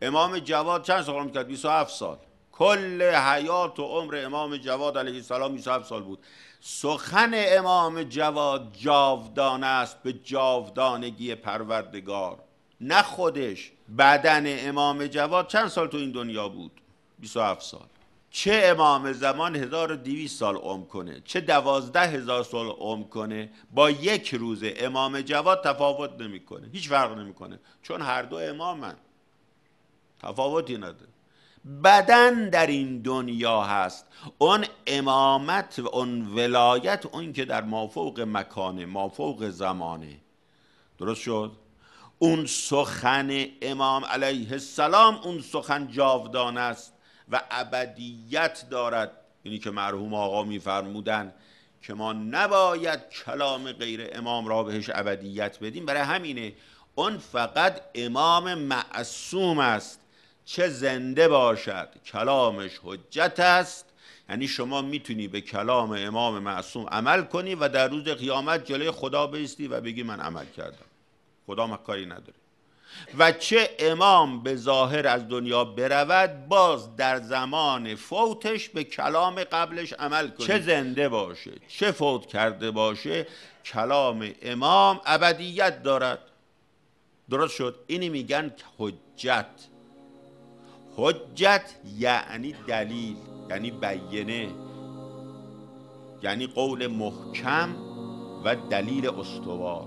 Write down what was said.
امام جواد چند سال عمر کرد؟ 27 سال. کل حیات و عمر امام جواد علیه السلام 27 سال بود. سخن امام جواد جاودانه است به جاودانگی پروردگار، نه خودش. بدن امام جواد چند سال تو این دنیا بود؟ 27 سال. چه امام زمان 1200 سال عمر کنه، چه 12000 سال عمر کنه، با یک روز امام جواد تفاوت نمیکنه، هیچ فرق نمیکنه، چون هر دو امامن، تفاوتی نداره. بدن در این دنیا هست، اون امامت و اون ولایت، اون که در مافوق مکانه، مافوق زمانه. درست شد؟ اون سخن امام علیه السلام، اون سخن جاودانه است و ابدیت دارد. اینی که مرحوم آقا میفرمودن که ما نباید کلام غیر امام را بهش ابدیت بدیم، برای همینه اون فقط امام معصوم است، چه زنده باشد کلامش حجت است. یعنی شما میتونی به کلام امام معصوم عمل کنی و در روز قیامت جلوی خدا بایستی و بگی من عمل کردم، خدا کاری نداره. و چه امام به ظاهر از دنیا برود، باز در زمان فوتش به کلام قبلش عمل کنی، چه زنده باشه چه فوت کرده باشه، کلام امام ابدیت دارد. درست شد؟ اینی میگن حجت. حجت یعنی دلیل، یعنی بیینه، یعنی قول محکم و دلیل استوار.